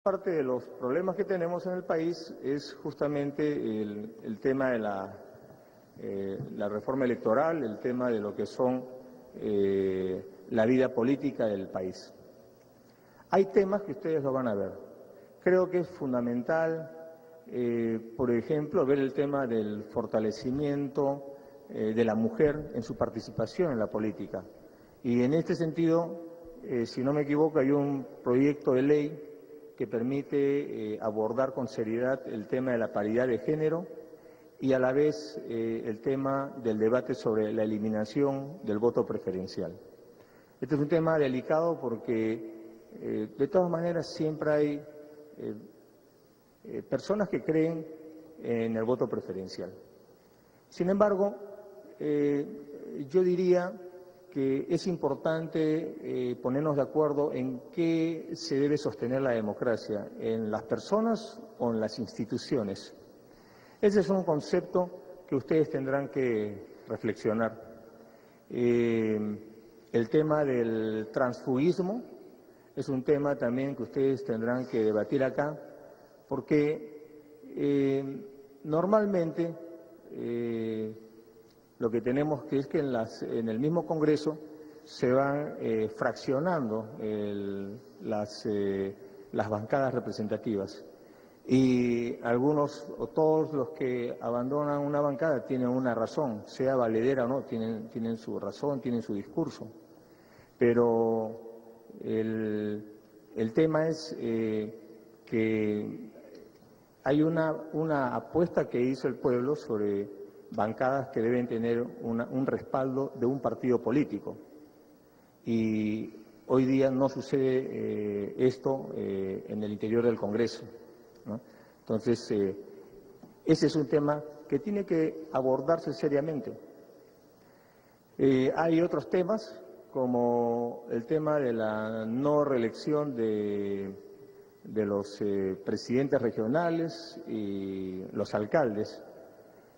Parte de los problemas que tenemos en el país es justamente el tema de la reforma electoral, el tema de lo que son la vida política del país. Hay temas que ustedes lo van a ver. Creo que es fundamental, por ejemplo, ver el tema del fortalecimiento de la mujer en su participación en la política. Y en este sentido, si no me equivoco, hay un proyecto de ley que permite abordar con seriedad el tema de la paridad de género y a la vez el tema del debate sobre la eliminación del voto preferencial. Este es un tema delicado porque de todas maneras siempre hay personas que creen en el voto preferencial. Sin embargo, yo diría que es importante ponernos de acuerdo en qué se debe sostener la democracia, en las personas o en las instituciones. Ese es un concepto que ustedes tendrán que reflexionar. El tema del transfugismo es un tema también que ustedes tendrán que debatir acá, porque normalmente lo que tenemos que es que en el mismo Congreso se van fraccionando las bancadas representativas y algunos o todos los que abandonan una bancada tienen una razón, sea valedera o no, tienen su razón, tienen su discurso, pero el tema es que hay una apuesta que hizo el pueblo sobre bancadas que deben tener un respaldo de un partido político. Y hoy día no sucede esto en el interior del Congreso, ¿no? Entonces, ese es un tema que tiene que abordarse seriamente. Hay otros temas, como el tema de la no reelección de los presidentes regionales y los alcaldes.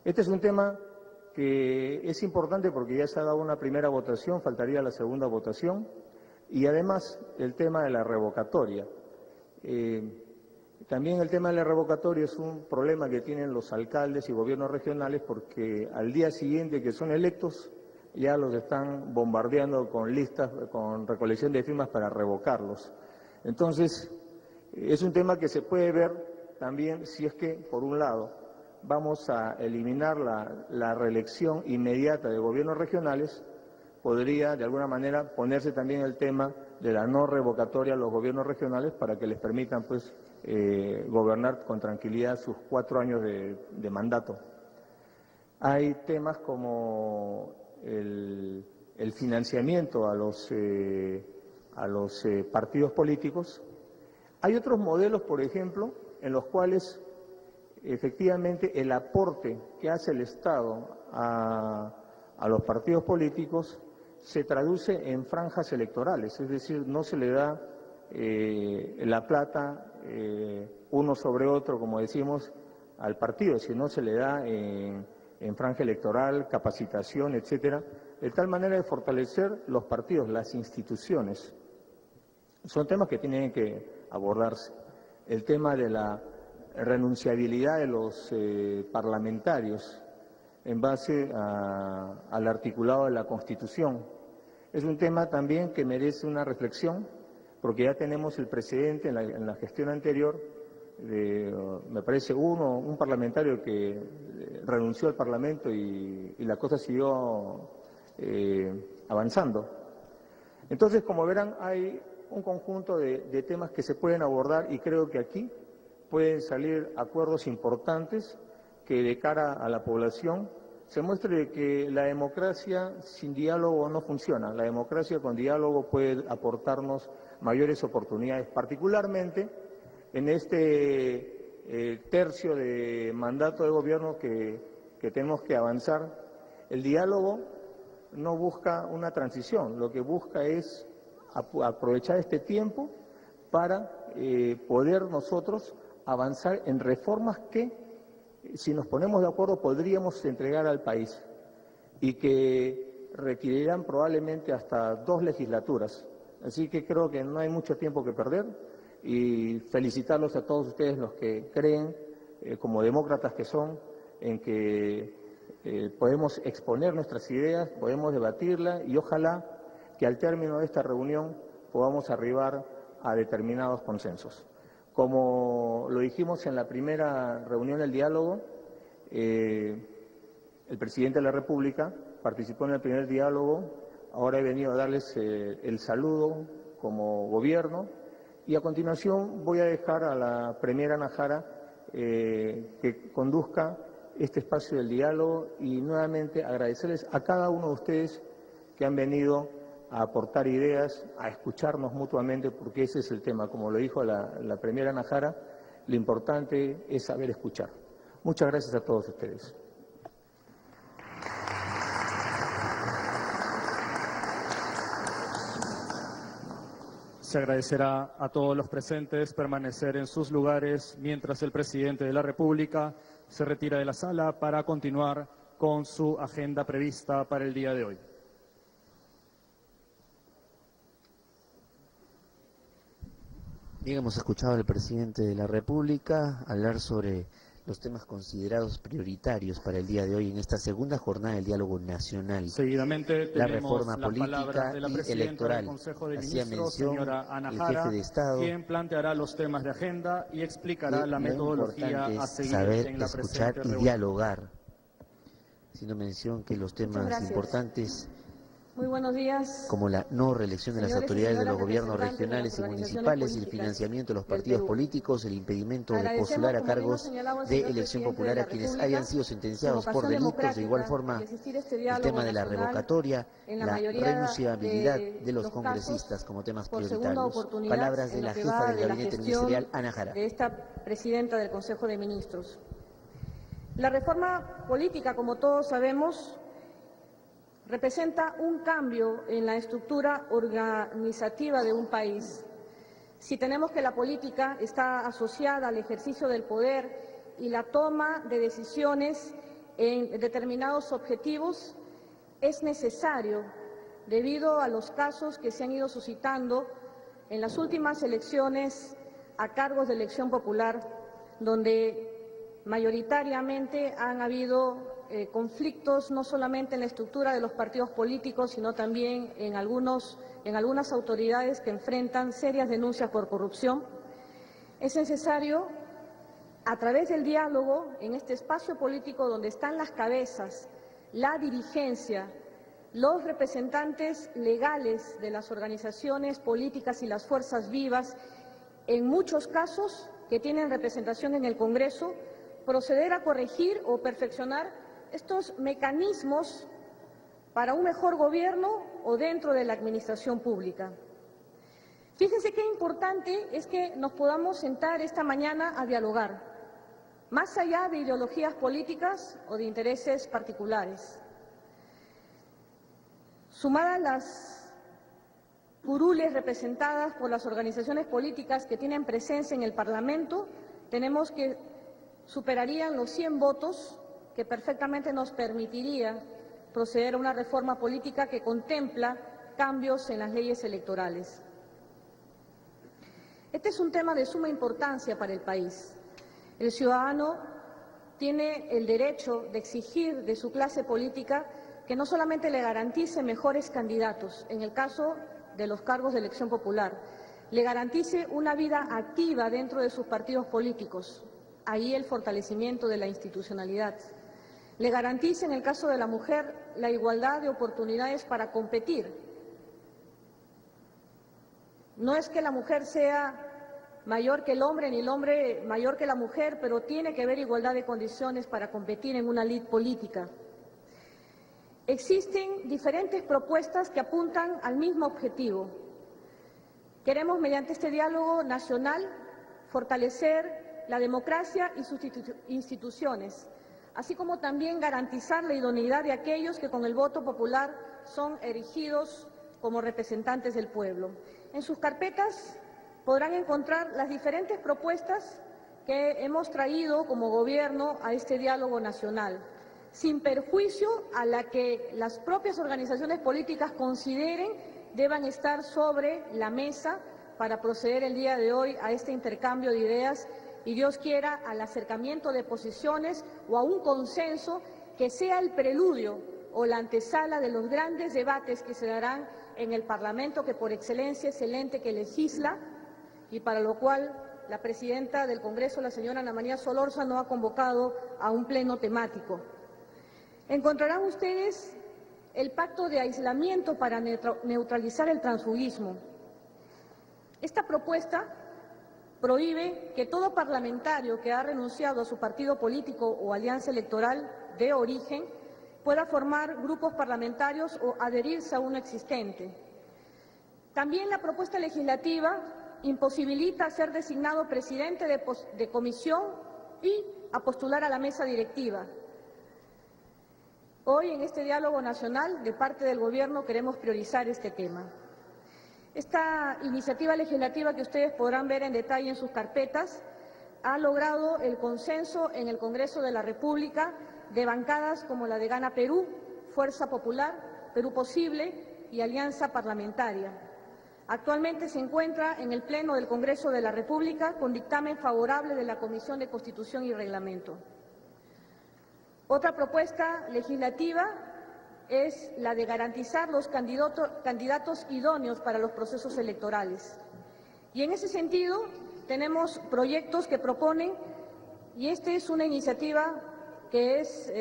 Este es un tema que es importante porque ya se ha dado una primera votación, faltaría la segunda votación, y además el tema de la revocatoria. También el tema de la revocatoria es un problema que tienen los alcaldes y gobiernos regionales porque al día siguiente que son electos ya los están bombardeando con listas, con recolección de firmas para revocarlos. Entonces, es un tema que se puede ver también si es que, por un lado, vamos a eliminar la reelección inmediata de gobiernos regionales, podría de alguna manera ponerse también el tema de la no revocatoria a los gobiernos regionales para que les permitan pues gobernar con tranquilidad sus 4 años de mandato. Hay temas como el financiamiento a los partidos políticos. Hay otros modelos, por ejemplo, en los cuales efectivamente el aporte que hace el Estado a los partidos políticos se traduce en franjas electorales, es decir, no se le da la plata uno sobre otro, como decimos, al partido, sino se le da en franja electoral, capacitación, etcétera, de tal manera de fortalecer los partidos, las instituciones. Son temas que tienen que abordarse. El tema de la renunciabilidad de los parlamentarios en base al articulado de la Constitución. Es un tema también que merece una reflexión, porque ya tenemos el precedente en la gestión anterior de, me parece, un parlamentario que renunció al Parlamento y la cosa siguió avanzando. Entonces, como verán, hay un conjunto de temas que se pueden abordar y creo que aquí pueden salir acuerdos importantes que de cara a la población se muestre que la democracia sin diálogo no funciona. La democracia con diálogo puede aportarnos mayores oportunidades, particularmente en este tercio de mandato de gobierno que tenemos que avanzar. El diálogo no busca una transición, lo que busca es aprovechar este tiempo para poder nosotros avanzar en reformas que, si nos ponemos de acuerdo, podríamos entregar al país y que requerirán probablemente hasta 2 legislaturas. Así que creo que no hay mucho tiempo que perder. y felicitarlos a todos ustedes los que creen, como demócratas que son, en que podemos exponer nuestras ideas, podemos debatirlas y ojalá que al término de esta reunión podamos arribar a determinados consensos. Como lo dijimos en la primera reunión del diálogo, el presidente de la República participó en el primer diálogo, ahora he venido a darles el saludo como gobierno y a continuación voy a dejar a la premiera Najara que conduzca este espacio del diálogo y nuevamente agradecerles a cada uno de ustedes que han venido a aportar ideas, a escucharnos mutuamente, porque ese es el tema. Como lo dijo la premiera Najara, lo importante es saber escuchar. Muchas gracias a todos ustedes. Se agradecerá a todos los presentes permanecer en sus lugares mientras el presidente de la República se retira de la sala para continuar con su agenda prevista para el día de hoy. Bien, hemos escuchado al presidente de la República hablar sobre los temas considerados prioritarios para el día de hoy en esta segunda jornada del diálogo nacional. Seguidamente la tenemos reforma las palabras política de la y presidenta electoral. del Consejo de Hacía Ministros, mención señora Ana el Jara, jefe de Estado, quien planteará los temas de agenda y explicará la metodología a seguir saber en la escuchar presente y reunión. dialogar, haciendo mención que los temas importantes Muy buenos días. como la no reelección de las autoridades de los gobiernos regionales y municipales y el financiamiento de los partidos políticos, el impedimento de postular a cargos de elección popular a quienes hayan sido sentenciados por delitos, de igual forma el tema de la revocatoria, la renunciabilidad de los congresistas como temas prioritarios. Palabras de la jefa del gabinete ministerial, Ana Jara. De esta presidenta del Consejo de Ministros. La reforma política, como todos sabemos, representa un cambio en la estructura organizativa de un país. Si tenemos que la política está asociada al ejercicio del poder y la toma de decisiones en determinados objetivos, es necesario, debido a los casos que se han ido suscitando en las últimas elecciones a cargos de elección popular, donde mayoritariamente han habido conflictos no solamente en la estructura de los partidos políticos, sino también en algunas autoridades que enfrentan serias denuncias por corrupción. Es necesario, a través del diálogo, en este espacio político donde están las cabezas, la dirigencia, los representantes legales de las organizaciones políticas y las fuerzas vivas, en muchos casos que tienen representación en el Congreso, proceder a corregir o perfeccionar estos mecanismos para un mejor gobierno o dentro de la administración pública. Fíjense qué importante es que nos podamos sentar esta mañana a dialogar, más allá de ideologías políticas o de intereses particulares. Sumadas las curules representadas por las organizaciones políticas que tienen presencia en el Parlamento, tenemos que superarían los 100 votos que perfectamente nos permitiría proceder a una reforma política que contempla cambios en las leyes electorales. Este es un tema de suma importancia para el país. El ciudadano tiene el derecho de exigir de su clase política que no solamente le garantice mejores candidatos, en el caso de los cargos de elección popular, le garantice una vida activa dentro de sus partidos políticos, ahí el fortalecimiento de la institucionalidad. Le garantice, en el caso de la mujer, la igualdad de oportunidades para competir. No es que la mujer sea mayor que el hombre, ni el hombre mayor que la mujer, pero tiene que haber igualdad de condiciones para competir en una lid política. Existen diferentes propuestas que apuntan al mismo objetivo. Queremos, mediante este diálogo nacional, fortalecer la democracia y sus instituciones, así como también garantizar la idoneidad de aquellos que con el voto popular son erigidos como representantes del pueblo. En sus carpetas podrán encontrar las diferentes propuestas que hemos traído como gobierno a este diálogo nacional, sin perjuicio a la que las propias organizaciones políticas consideren deban estar sobre la mesa para proceder el día de hoy a este intercambio de ideas y Dios quiera al acercamiento de posiciones o a un consenso que sea el preludio o la antesala de los grandes debates que se darán en el Parlamento, que por excelencia es el ente que legisla y para lo cual la presidenta del Congreso, la señora Ana María Solórzano, ha convocado a un pleno temático. Encontrarán ustedes el pacto de aislamiento para neutralizar el transfugismo. Esta propuesta prohíbe que todo parlamentario que ha renunciado a su partido político o alianza electoral de origen pueda formar grupos parlamentarios o adherirse a uno existente. También la propuesta legislativa imposibilita ser designado presidente de comisión y a postular a la mesa directiva. Hoy, en este diálogo nacional, de parte del Gobierno, queremos priorizar este tema. Esta iniciativa legislativa que ustedes podrán ver en detalle en sus carpetas ha logrado el consenso en el Congreso de la República de bancadas como la de Gana Perú, Fuerza Popular, Perú Posible y Alianza Parlamentaria. Actualmente se encuentra en el Pleno del Congreso de la República con dictamen favorable de la Comisión de Constitución y Reglamento. Otra propuesta legislativa es la de garantizar los candidatos idóneos para los procesos electorales. Y en ese sentido tenemos proyectos que proponen, y esta es una iniciativa que es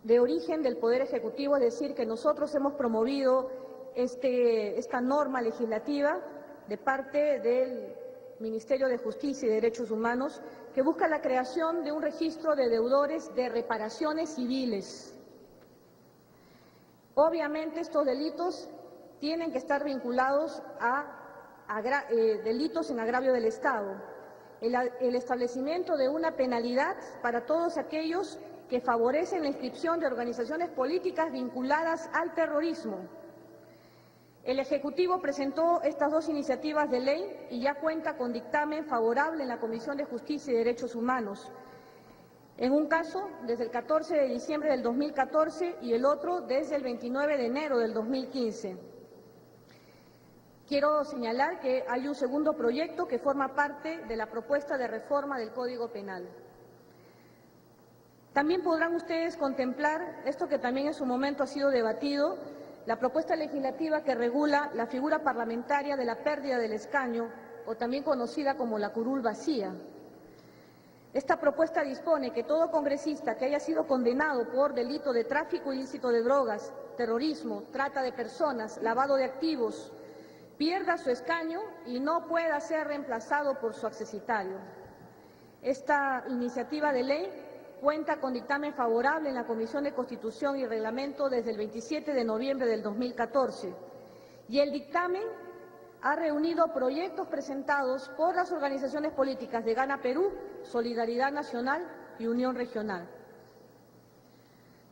de origen del Poder Ejecutivo, es decir, que nosotros hemos promovido esta norma legislativa de parte del Ministerio de Justicia y Derechos Humanos, que busca la creación de un registro de deudores de reparaciones civiles. Obviamente estos delitos tienen que estar vinculados a delitos en agravio del Estado. El establecimiento de una penalidad para todos aquellos que favorecen la inscripción de organizaciones políticas vinculadas al terrorismo. El Ejecutivo presentó estas dos iniciativas de ley y ya cuenta con dictamen favorable en la Comisión de Justicia y Derechos Humanos. En un caso, desde el 14 de diciembre del 2014 y el otro desde el 29 de enero del 2015. Quiero señalar que hay un segundo proyecto que forma parte de la propuesta de reforma del Código Penal. También podrán ustedes contemplar esto que también en su momento ha sido debatido, la propuesta legislativa que regula la figura parlamentaria de la pérdida del escaño, o también conocida como la curul vacía. Esta propuesta dispone que todo congresista que haya sido condenado por delito de tráfico ilícito de drogas, terrorismo, trata de personas, lavado de activos, pierda su escaño y no pueda ser reemplazado por su accesitario. Esta iniciativa de ley cuenta con dictamen favorable en la Comisión de Constitución y Reglamento desde el 27 de noviembre del 2014 y el dictamen ha reunido proyectos presentados por las organizaciones políticas de Gana Perú, Solidaridad Nacional y Unión Regional.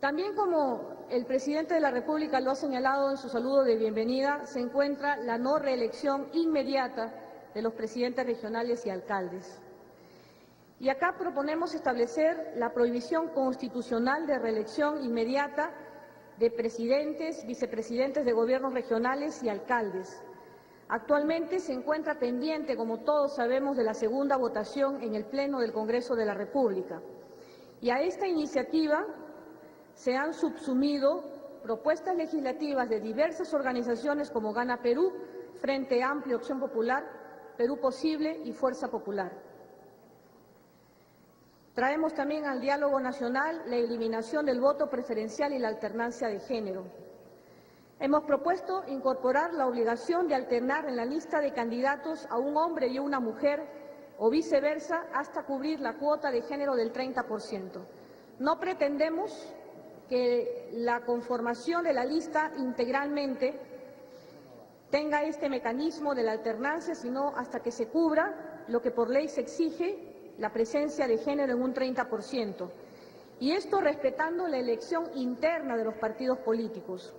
También, como el presidente de la República lo ha señalado en su saludo de bienvenida, se encuentra la no reelección inmediata de los presidentes regionales y alcaldes. Y acá proponemos establecer la prohibición constitucional de reelección inmediata de presidentes, vicepresidentes de gobiernos regionales y alcaldes. Actualmente se encuentra pendiente, como todos sabemos, de la segunda votación en el Pleno del Congreso de la República. Y a esta iniciativa se han subsumido propuestas legislativas de diversas organizaciones como Gana Perú, Frente Amplio Acción Popular, Perú Posible y Fuerza Popular. Traemos también al diálogo nacional la eliminación del voto preferencial y la alternancia de género. Hemos propuesto incorporar la obligación de alternar en la lista de candidatos a un hombre y una mujer o viceversa hasta cubrir la cuota de género del 30%. No pretendemos que la conformación de la lista integralmente tenga este mecanismo de la alternancia, sino hasta que se cubra lo que por ley se exige, la presencia de género en un 30%, y esto respetando la elección interna de los partidos políticos.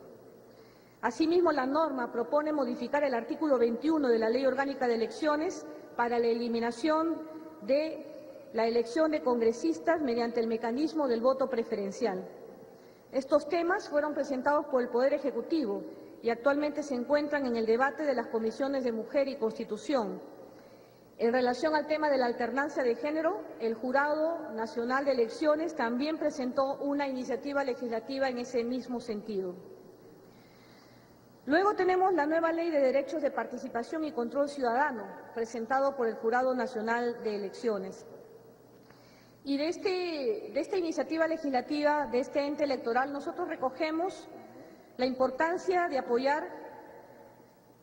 Asimismo, la norma propone modificar el artículo 21 de la Ley Orgánica de Elecciones para la eliminación de la elección de congresistas mediante el mecanismo del voto preferencial. Estos temas fueron presentados por el Poder Ejecutivo y actualmente se encuentran en el debate de las comisiones de Mujer y Constitución. En relación al tema de la alternancia de género, el Jurado Nacional de Elecciones también presentó una iniciativa legislativa en ese mismo sentido. Luego tenemos la nueva Ley de Derechos de Participación y Control Ciudadano, presentado por el Jurado Nacional de Elecciones. Y de esta iniciativa legislativa, de este ente electoral, nosotros recogemos la importancia de apoyar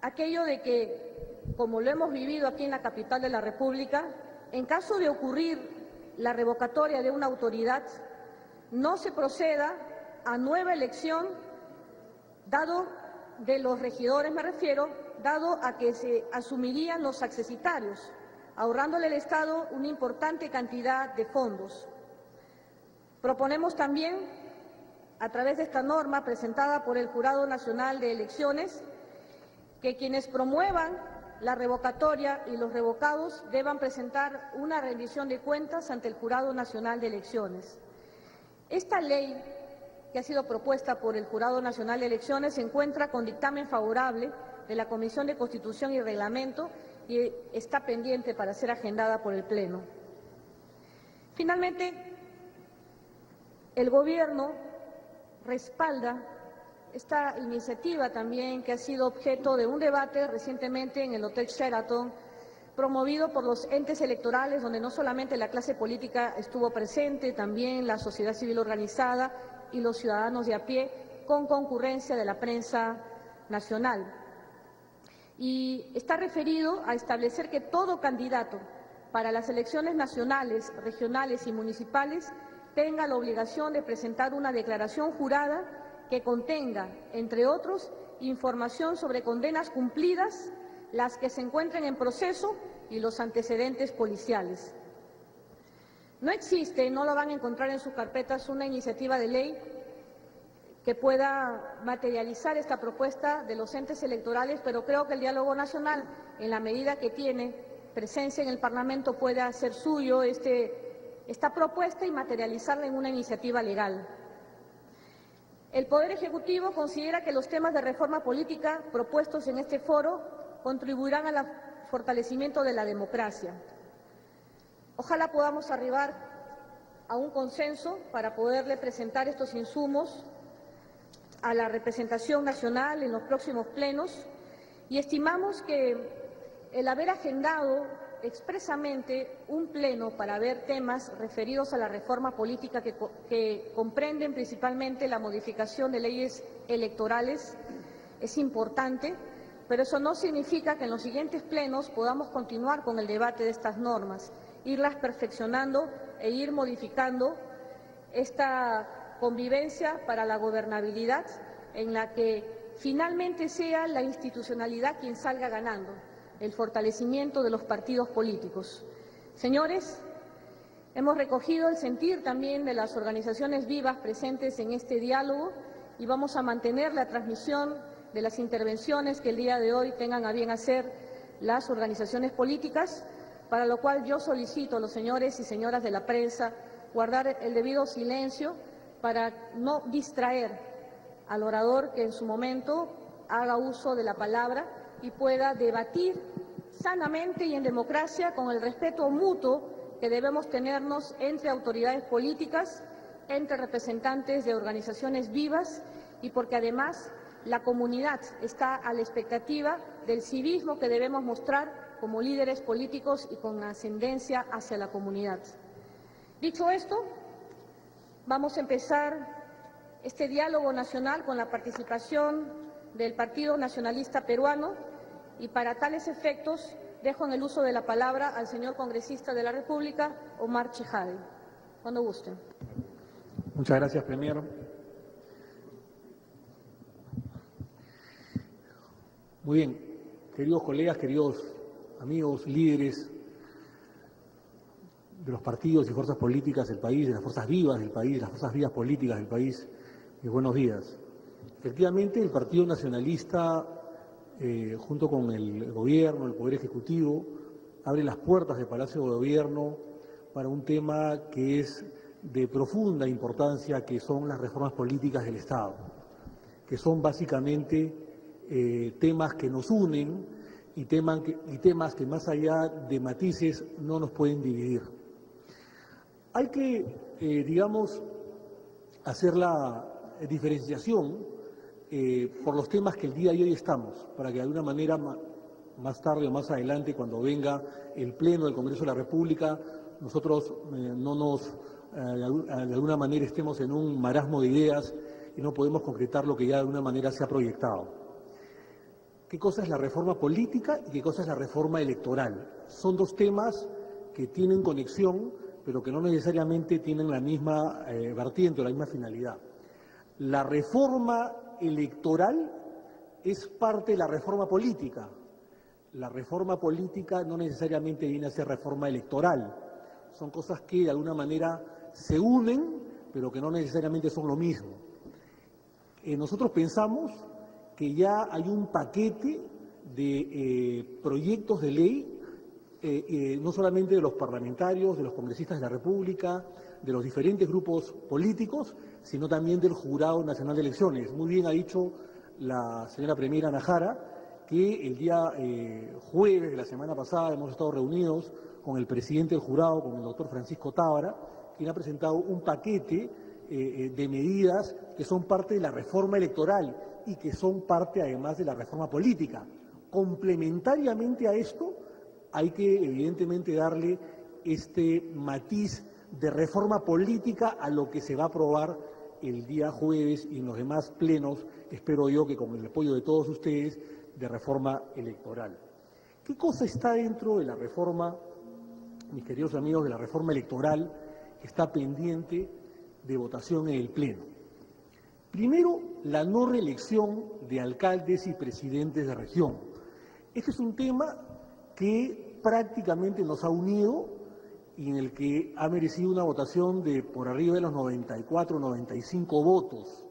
aquello de que, como lo hemos vivido aquí en la capital de la República, en caso de ocurrir la revocatoria de una autoridad, no se proceda a nueva elección, de los regidores me refiero, dado a que se asumirían los accesitarios, ahorrándole al Estado una importante cantidad de fondos. Proponemos también, a través de esta norma presentada por el Jurado Nacional de Elecciones, que quienes promuevan la revocatoria y los revocados deban presentar una rendición de cuentas ante el Jurado Nacional de Elecciones. Esta ley, que ha sido propuesta por el Jurado Nacional de Elecciones, se encuentra con dictamen favorable de la Comisión de Constitución y Reglamento y está pendiente para ser agendada por el Pleno. Finalmente, el Gobierno respalda esta iniciativa también, que ha sido objeto de un debate recientemente en el Hotel Sheraton, promovido por los entes electorales, donde no solamente la clase política estuvo presente, también la sociedad civil organizada y los ciudadanos de a pie, con concurrencia de la prensa nacional. Y está referido a establecer que todo candidato para las elecciones nacionales, regionales y municipales tenga la obligación de presentar una declaración jurada que contenga, entre otros, información sobre condenas cumplidas, las que se encuentren en proceso y los antecedentes policiales. No existe, no lo van a encontrar en sus carpetas, una iniciativa de ley que pueda materializar esta propuesta de los entes electorales, pero creo que el diálogo nacional, en la medida que tiene presencia en el Parlamento, puede hacer suyo esta propuesta y materializarla en una iniciativa legal. El Poder Ejecutivo considera que los temas de reforma política propuestos en este foro contribuirán al fortalecimiento de la democracia. Ojalá podamos arribar a un consenso para poderle presentar estos insumos a la representación nacional en los próximos plenos, y estimamos que el haber agendado expresamente un pleno para ver temas referidos a la reforma política que comprenden principalmente la modificación de leyes electorales es importante, pero eso no significa que en los siguientes plenos podamos continuar con el debate de estas normas, irlas perfeccionando e ir modificando esta convivencia para la gobernabilidad, en la que finalmente sea la institucionalidad quien salga ganando, el fortalecimiento de los partidos políticos. Señores, hemos recogido el sentir también de las organizaciones vivas presentes en este diálogo y vamos a mantener la transmisión de las intervenciones que el día de hoy tengan a bien hacer las organizaciones políticas, para lo cual yo solicito a los señores y señoras de la prensa guardar el debido silencio para no distraer al orador que en su momento haga uso de la palabra y pueda debatir sanamente y en democracia con el respeto mutuo que debemos tenernos entre autoridades políticas, entre representantes de organizaciones vivas y porque además la comunidad está a la expectativa del civismo que debemos mostrar como líderes políticos y con ascendencia hacia la comunidad. Dicho esto, vamos a empezar este diálogo nacional con la participación del Partido Nacionalista Peruano y para tales efectos dejo en el uso de la palabra al señor congresista de la República, Omar Chejade. Cuando gusten. Muchas gracias, Premier. Muy bien, queridos colegas, queridos amigos, líderes de los partidos y fuerzas políticas del país, de las fuerzas vivas del país, las fuerzas vivas políticas del país, buenos días. Efectivamente, el Partido Nacionalista, junto con el Gobierno, el Poder Ejecutivo, abre las puertas del Palacio de Gobierno para un tema que es de profunda importancia, que son las reformas políticas del Estado, que son básicamente temas que nos unen y temas que más allá de matices no nos pueden dividir. Hay que, digamos, hacer la diferenciación por los temas que el día de hoy estamos, para que de alguna manera más tarde o más adelante, cuando venga el Pleno del Congreso de la República, nosotros no nos, de alguna manera, estemos en un marasmo de ideas y no podemos concretar lo que ya de alguna manera se ha proyectado. ¿Qué cosa es la reforma política y qué cosa es la reforma electoral? Son dos temas que tienen conexión, pero que no necesariamente tienen la misma vertiente o la misma finalidad. La reforma electoral es parte de la reforma política. La reforma política no necesariamente viene a ser reforma electoral. Son cosas que de alguna manera se unen, pero que no necesariamente son lo mismo. Nosotros pensamos que ya hay un paquete de proyectos de ley, no solamente de los parlamentarios, de los congresistas de la República, de los diferentes grupos políticos, sino también del Jurado Nacional de Elecciones. Muy bien ha dicho la señora Premiera Nájara que el día jueves de la semana pasada hemos estado reunidos con el presidente del jurado, con el doctor Francisco Tábara, quien ha presentado un paquete de medidas que son parte de la reforma electoral y que son parte además de la reforma política. Complementariamente a esto, hay que evidentemente darle este matiz de reforma política a lo que se va a aprobar el día jueves y en los demás plenos, espero yo que con el apoyo de todos ustedes, de reforma electoral. ¿Qué cosa está dentro de la reforma, mis queridos amigos, de la reforma electoral que está pendiente de votación en el Pleno? Primero, la no reelección de alcaldes y presidentes de región. Este es un tema que prácticamente nos ha unido y en el que ha merecido una votación de por arriba de los 94, 95 votos,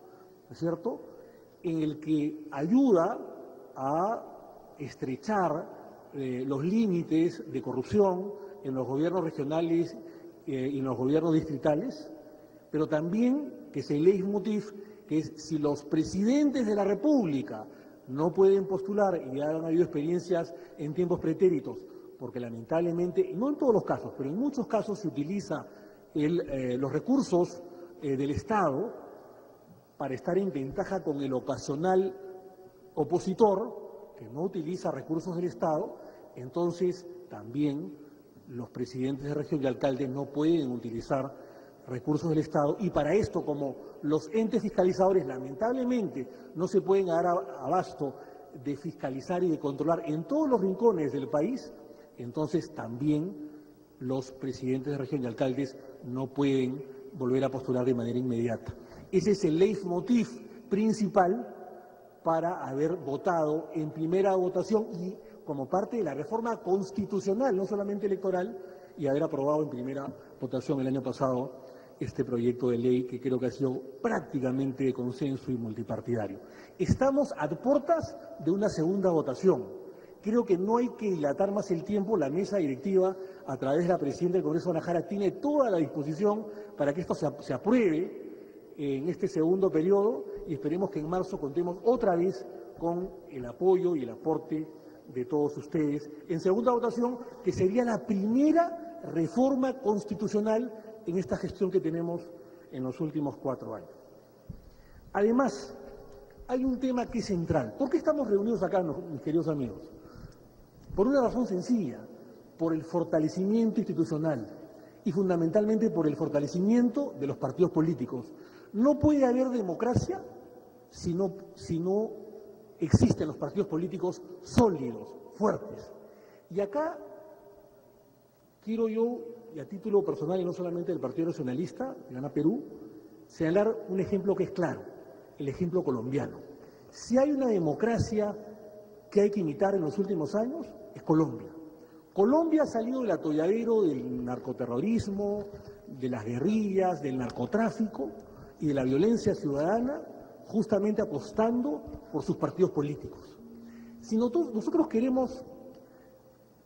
¿no es cierto?, en el que ayuda a estrechar los límites de corrupción en los gobiernos regionales y en los gobiernos distritales, pero también que es el leitmotiv, que es si los presidentes de la República no pueden postular, y ya han habido experiencias en tiempos pretéritos, porque lamentablemente, no en todos los casos, pero en muchos casos se utiliza los recursos del Estado para estar en ventaja con el ocasional opositor que no utiliza recursos del Estado, entonces también los presidentes de región y alcaldes no pueden utilizar recursos del Estado, y para esto, como los entes fiscalizadores lamentablemente no se pueden dar abasto de fiscalizar y de controlar en todos los rincones del país, entonces también los presidentes de región y alcaldes no pueden volver a postular de manera inmediata. Ese es el leitmotiv principal para haber votado en primera votación y como parte de la reforma constitucional, no solamente electoral, y haber aprobado en primera votación el año pasado este proyecto de ley que creo que ha sido prácticamente de consenso y multipartidario. Estamos a puertas de una segunda votación. Creo que no hay que dilatar más el tiempo. La mesa directiva, a través de la presidenta del Congreso, Nájara, tiene toda la disposición para que esto se apruebe en este segundo periodo y esperemos que en marzo contemos otra vez con el apoyo y el aporte de todos ustedes en segunda votación, que sería la primera reforma constitucional en esta gestión que tenemos en los últimos 4 años. Además, hay un tema que es central. ¿Por qué estamos reunidos acá, mis queridos amigos? Por una razón sencilla, por el fortalecimiento institucional y fundamentalmente por el fortalecimiento de los partidos políticos. No puede haber democracia si no existen los partidos políticos sólidos, fuertes. Y acá quiero yo, y a título personal y no solamente del Partido Nacionalista, de Gana Perú, señalar un ejemplo que es claro, el ejemplo colombiano. Si hay una democracia que hay que imitar en los últimos años, es Colombia. Colombia ha salido del atolladero del narcoterrorismo, de las guerrillas, del narcotráfico y de la violencia ciudadana, justamente apostando por sus partidos políticos. Si nosotros queremos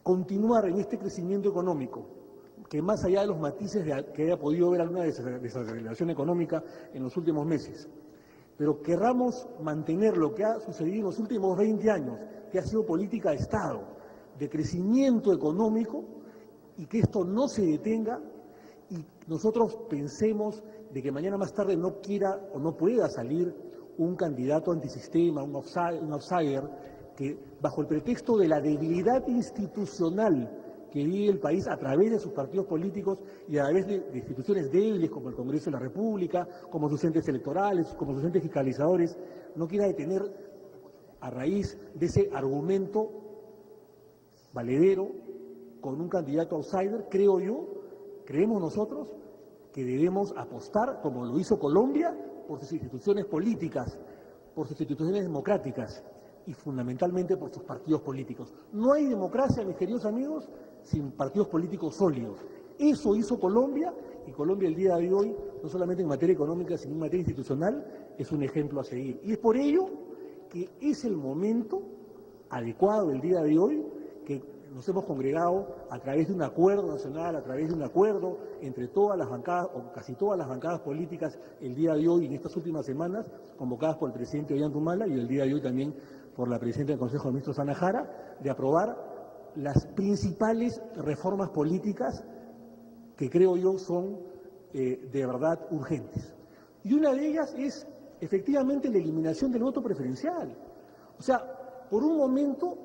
continuar en este crecimiento económico, que más allá de los matices que haya podido haber alguna desaceleración económica en los últimos meses, pero querramos mantener lo que ha sucedido en los últimos 20 años, que ha sido política de Estado, de crecimiento económico, y que esto no se detenga, y nosotros pensemos de que mañana más tarde no quiera o no pueda salir un candidato antisistema, un outsider, que bajo el pretexto de la debilidad institucional que vive el país a través de sus partidos políticos y a través de instituciones débiles como el Congreso de la República, como sus entes electorales, como sus entes fiscalizadores, no quiera detener a raíz de ese argumento valedero con un candidato outsider. Creemos nosotros que debemos apostar, como lo hizo Colombia, por sus instituciones políticas, por sus instituciones democráticas y fundamentalmente por sus partidos políticos. No hay democracia, mis queridos amigos, sin partidos políticos sólidos. Eso hizo Colombia, y Colombia el día de hoy, no solamente en materia económica, sino en materia institucional, es un ejemplo a seguir. Y es por ello que es el momento adecuado el día de hoy, que nos hemos congregado a través de un acuerdo nacional, a través de un acuerdo entre todas las bancadas, o casi todas las bancadas políticas, el día de hoy y en estas últimas semanas, convocadas por el presidente Ollanta y el día de hoy también por la presidenta del Consejo de Ministros, Ana Jara, de aprobar las principales reformas políticas que creo yo son de verdad urgentes. Y una de ellas es efectivamente la eliminación del voto preferencial. O sea, por un momento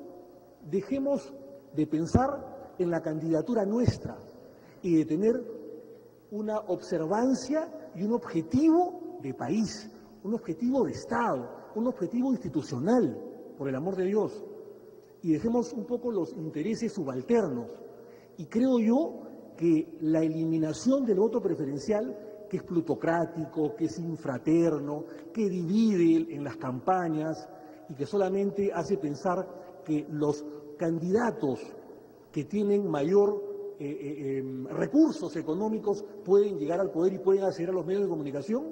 dejemos de pensar en la candidatura nuestra y de tener una observancia y un objetivo de país, un objetivo de Estado, un objetivo institucional, por el amor de Dios, y dejemos un poco los intereses subalternos. Y creo yo que la eliminación del voto preferencial, que es plutocrático, que es infraterno, que divide en las campañas y que solamente hace pensar que los candidatos que tienen mayor recursos económicos pueden llegar al poder y pueden acceder a los medios de comunicación,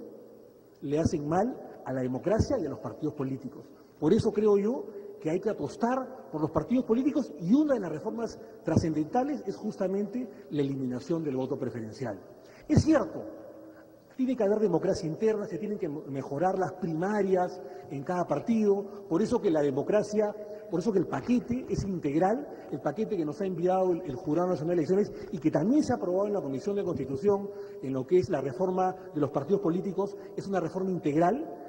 le hacen mal a la democracia y a los partidos políticos. Por eso creo yo que hay que apostar por los partidos políticos, y una de las reformas trascendentales es justamente la eliminación del voto preferencial. Es cierto, tiene que haber democracia interna, se tienen que mejorar las primarias en cada partido, por eso que la democracia, por eso que el paquete es integral, el paquete que nos ha enviado el Jurado Nacional de Elecciones y que también se ha aprobado en la Comisión de Constitución en lo que es la reforma de los partidos políticos, es una reforma integral,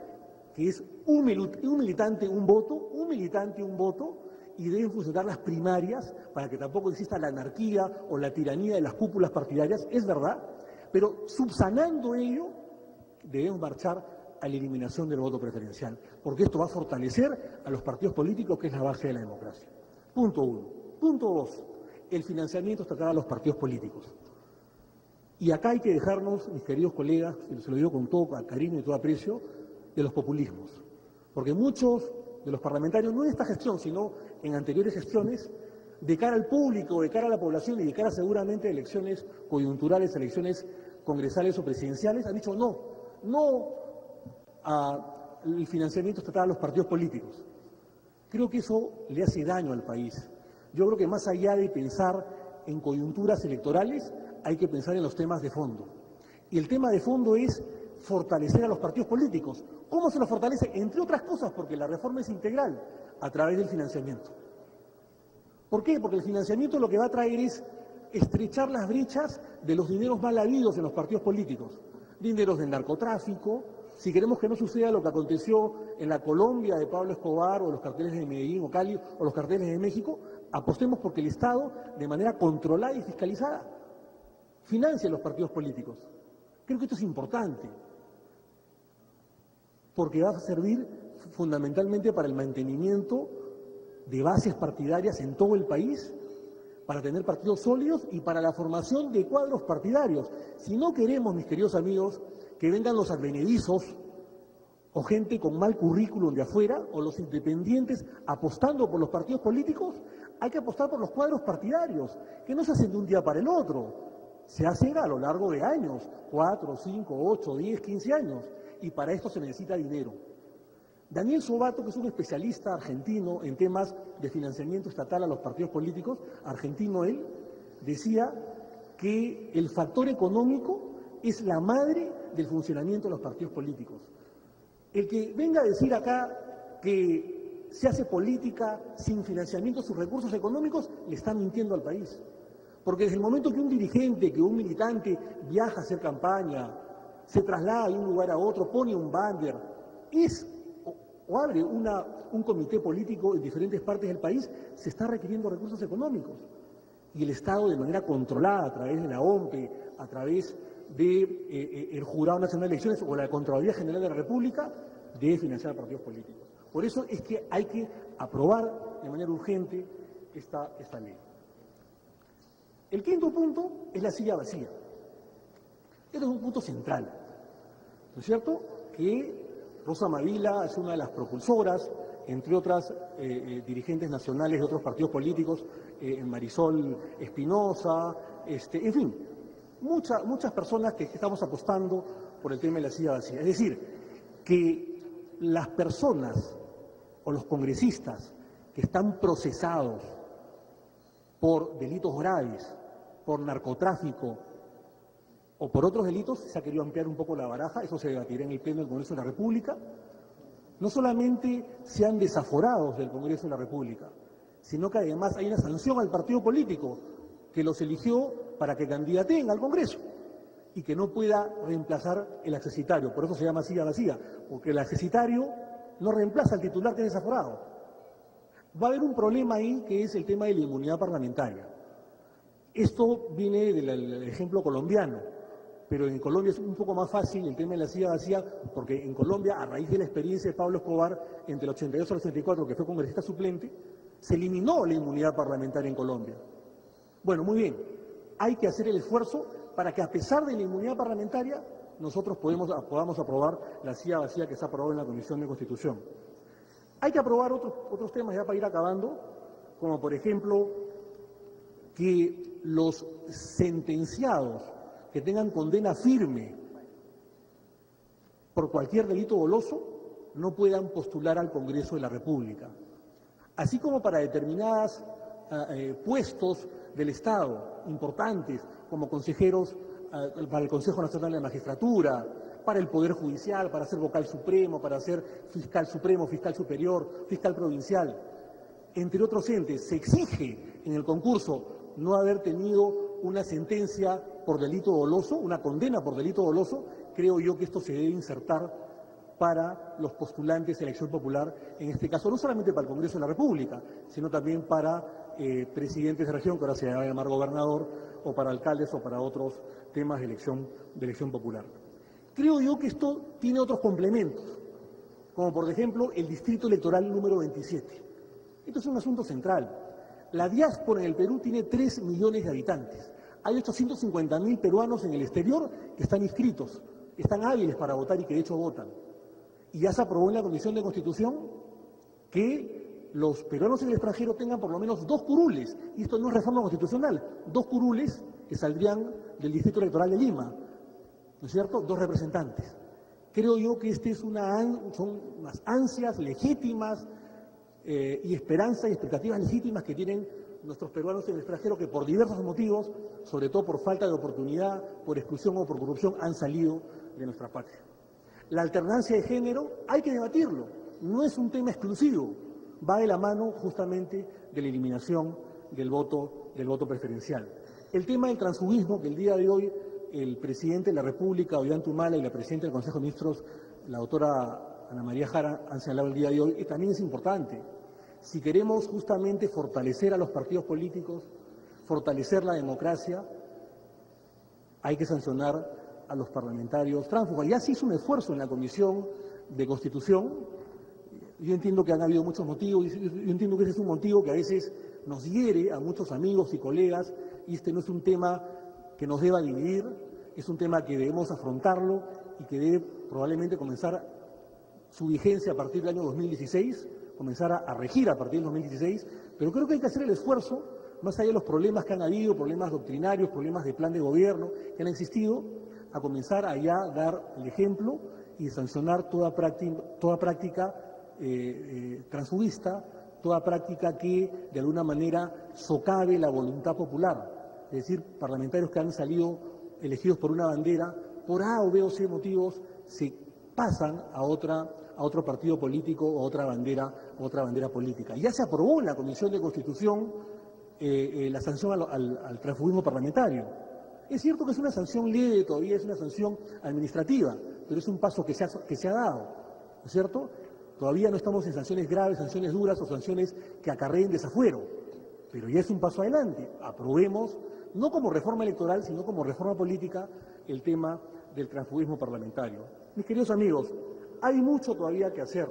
que es un militante, un voto, y deben funcionar las primarias para que tampoco exista la anarquía o la tiranía de las cúpulas partidarias, es verdad, pero subsanando ello debemos marchar a la eliminación del voto preferencial, porque esto va a fortalecer a los partidos políticos, que es la base de la democracia. Punto uno. Punto dos, el financiamiento estatal a los partidos políticos. Y acá hay que dejarnos, mis queridos colegas, se lo digo con todo cariño y todo aprecio, de los populismos, porque muchos de los parlamentarios, no en esta gestión, sino en anteriores gestiones, de cara al público, de cara a la población y de cara seguramente a elecciones coyunturales, elecciones congresales o presidenciales, han dicho no al financiamiento estatal a los partidos políticos. Creo que eso le hace daño al país. Yo creo que más allá de pensar en coyunturas electorales, hay que pensar en los temas de fondo. Y el tema de fondo es fortalecer a los partidos políticos. ¿Cómo se los fortalece? Entre otras cosas, porque la reforma es integral, a través del financiamiento. ¿Por qué? Porque el financiamiento lo que va a traer es estrechar las brechas de los dineros mal habidos en los partidos políticos. Dineros del narcotráfico, si queremos que no suceda lo que aconteció en la Colombia de Pablo Escobar, o los carteles de Medellín o Cali, o los carteles de México, apostemos porque el Estado, de manera controlada y fiscalizada, financie a los partidos políticos. Creo que esto es importante, porque va a servir fundamentalmente para el mantenimiento de bases partidarias en todo el país, para tener partidos sólidos y para la formación de cuadros partidarios. Si no queremos, mis queridos amigos, que vengan los advenedizos o gente con mal currículum de afuera, o los independientes apostando por los partidos políticos, hay que apostar por los cuadros partidarios, que no se hacen de un día para el otro, se hacen a lo largo de años, 4, 5, 8, 10, 15 años, y para esto se necesita dinero. Daniel Sobato, que es un especialista argentino en temas de financiamiento estatal a los partidos políticos, argentino él, decía que el factor económico es la madre del funcionamiento de los partidos políticos. El que venga a decir acá que se hace política sin financiamiento de sus recursos económicos, le está mintiendo al país. Porque desde el momento que un dirigente, que un militante viaja a hacer campaña, se traslada de un lugar a otro, pone un banner, o abre un comité político en diferentes partes del país, se está requiriendo recursos económicos. Y el Estado, de manera controlada, a través de la OMPE, a través del Jurado Nacional de Elecciones o la Contraloría General de la República, debe financiar partidos políticos. Por eso es que hay que aprobar de manera urgente esta ley. El quinto punto es la silla vacía. Este es un punto central, ¿no es cierto? Que Rosa Mavila es una de las propulsoras, entre otras dirigentes nacionales de otros partidos políticos, Marisol Espinosa, en fin, muchas personas que estamos apostando por el tema de la silla vacía. Es decir, que las personas o los congresistas que están procesados por delitos graves, por narcotráfico o por otros delitos, se ha querido ampliar un poco la baraja, eso se debatirá en el Pleno del Congreso de la República, no solamente sean desaforados del Congreso de la República, sino que además hay una sanción al partido político que los eligió para que candidateen al Congreso y que no pueda reemplazar el accesitario. Por eso se llama silla vacía, porque el accesitario no reemplaza al titular que es desaforado. Va a haber un problema ahí que es el tema de la inmunidad parlamentaria. Esto viene del ejemplo colombiano, pero en Colombia es un poco más fácil el tema de la silla vacía, porque en Colombia, a raíz de la experiencia de Pablo Escobar entre el 82 y el 84, que fue congresista suplente, se eliminó la inmunidad parlamentaria en Colombia. Bueno, muy bien, hay que hacer el esfuerzo para que a pesar de la inmunidad parlamentaria, nosotros podamos aprobar la silla vacía que se aprobó en la Comisión de Constitución. Hay que aprobar otros temas ya para ir acabando, como por ejemplo que los sentenciados que tengan condena firme por cualquier delito doloso no puedan postular al Congreso de la República. Así como para determinados puestos del Estado importantes, como consejeros para el Consejo Nacional de la Magistratura, para el Poder Judicial, para ser vocal supremo, para ser fiscal supremo, fiscal superior, fiscal provincial, entre otros entes, se exige en el concurso no haber tenido una sentencia por delito doloso, una condena por delito doloso. Creo yo que esto se debe insertar para los postulantes de elección popular, en este caso no solamente para el Congreso de la República, sino también para presidentes de región, que ahora se va a llamar gobernador, o para alcaldes o para otros temas de elección popular. Creo yo que esto tiene otros complementos, como por ejemplo el distrito electoral número 27. Esto es un asunto central. La diáspora en el Perú tiene 3 millones de habitantes. Hay 850.000 peruanos en el exterior que están inscritos, están hábiles para votar y que de hecho votan. Y ya se aprobó en la Comisión de Constitución que los peruanos en el extranjero tengan por lo menos 2 curules, y esto no es reforma constitucional, 2 curules que saldrían del Distrito Electoral de Lima, ¿no es cierto?, 2 representantes. Creo yo que son unas ansias legítimas y esperanzas y expectativas legítimas que tienen nuestros peruanos en el extranjero, que por diversos motivos, sobre todo por falta de oportunidad, por exclusión o por corrupción, han salido de nuestra patria. La alternancia de género hay que debatirlo, no es un tema exclusivo, va de la mano justamente de la eliminación del voto preferencial. El tema del transfugismo, que el día de hoy el presidente de la República, Ollanta Humala, y la presidenta del Consejo de Ministros, la doctora Ana María Jara, han señalado el día de hoy, también es importante. Si queremos justamente fortalecer a los partidos políticos, fortalecer la democracia, hay que sancionar a los parlamentarios tránsfugos. Ya se hizo un esfuerzo en la Comisión de Constitución. Yo entiendo que han habido muchos motivos, y yo entiendo que ese es un motivo que a veces nos hiere a muchos amigos y colegas, y este no es un tema que nos deba dividir, es un tema que debemos afrontarlo y que debe probablemente comenzar su vigencia a partir del año 2016, comenzar a regir a partir del 2016, pero creo que hay que hacer el esfuerzo, más allá de los problemas que han habido, problemas doctrinarios, problemas de plan de gobierno que han existido, a comenzar a ya dar el ejemplo y sancionar toda práctica transfugista, toda práctica que de alguna manera socave la voluntad popular, es decir, parlamentarios que han salido elegidos por una bandera, por A o B o C motivos, se pasan a otro partido político o otra bandera política. Ya se aprobó en la Comisión de Constitución la sanción al transfugismo parlamentario. Es cierto que es una sanción leve, todavía es una sanción administrativa, pero es un paso que se ha dado, ¿no es cierto? Todavía no estamos en sanciones graves, sanciones duras o sanciones que acarreen desafuero, pero ya es un paso adelante. Aprobemos, no como reforma electoral, sino como reforma política, el tema del transfugismo parlamentario. Mis queridos amigos, hay mucho todavía que hacer,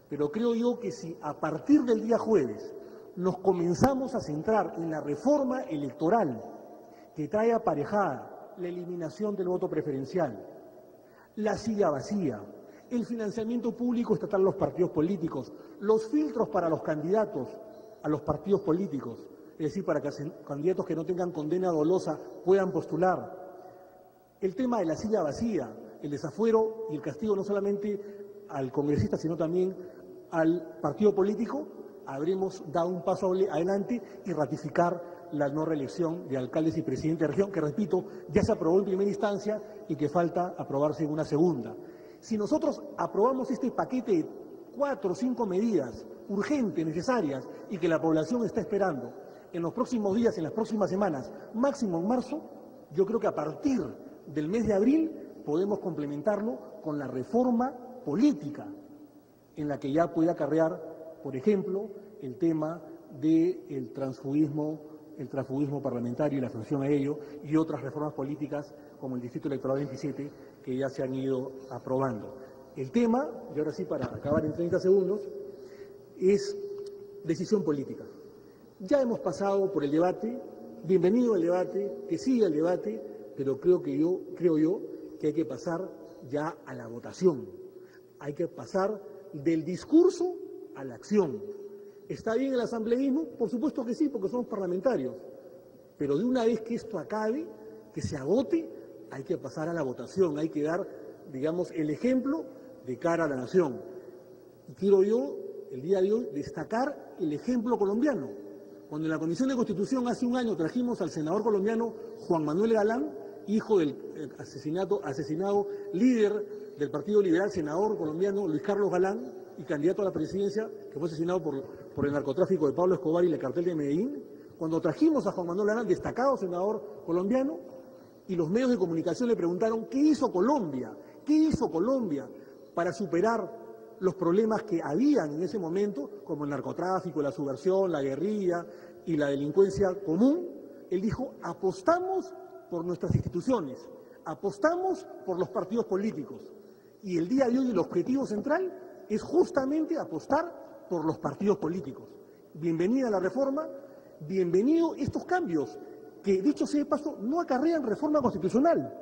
pero creo yo que si a partir del día jueves nos comenzamos a centrar en la reforma electoral que trae aparejada la eliminación del voto preferencial, la silla vacía, el financiamiento público estatal a los partidos políticos, los filtros para los candidatos a los partidos políticos, es decir, para que candidatos que no tengan condena dolosa puedan postular, el tema de la silla vacía, el desafuero y el castigo no solamente al congresista, sino también al partido político, habremos dado un paso adelante y ratificar la no reelección de alcaldes y presidentes de región, que repito, ya se aprobó en primera instancia y que falta aprobarse en una segunda. Si nosotros aprobamos este paquete de 4 o 5 medidas urgentes, necesarias, y que la población está esperando en los próximos días, en las próximas semanas, máximo en marzo, yo creo que a partir del mes de abril podemos complementarlo con la reforma política, en la que ya puede acarrear, por ejemplo, el tema del transfugismo parlamentario y la sanción a ello, y otras reformas políticas como el Distrito Electoral 27, que ya se han ido aprobando. El tema, y ahora sí para acabar en 30 segundos, es decisión política. Ya hemos pasado por el debate, bienvenido el debate, que siga el debate, pero creo yo que hay que pasar ya a la votación. Hay que pasar del discurso a la acción. ¿Está bien el asambleísmo? Por supuesto que sí, porque somos parlamentarios. Pero de una vez que esto acabe, que se agote, hay que pasar a la votación, hay que dar, digamos, el ejemplo de cara a la nación. Y quiero yo, el día de hoy, destacar el ejemplo colombiano. Cuando en la Comisión de Constitución hace un año trajimos al senador colombiano Juan Manuel Galán, hijo del asesinado líder del Partido Liberal, senador colombiano Luis Carlos Galán, y candidato a la presidencia, que fue asesinado por el narcotráfico de Pablo Escobar y el cartel de Medellín. Cuando trajimos a Juan Manuel Galán, destacado senador colombiano, y los medios de comunicación le preguntaron ¿qué hizo Colombia? ¿Qué hizo Colombia para superar los problemas que habían en ese momento, como el narcotráfico, la subversión, la guerrilla y la delincuencia común? Él dijo, apostamos por nuestras instituciones, apostamos por los partidos políticos. Y el día de hoy el objetivo central es justamente apostar por los partidos políticos. Bienvenida a la reforma, bienvenido estos cambios, que dicho sea de paso, no acarrean reforma constitucional,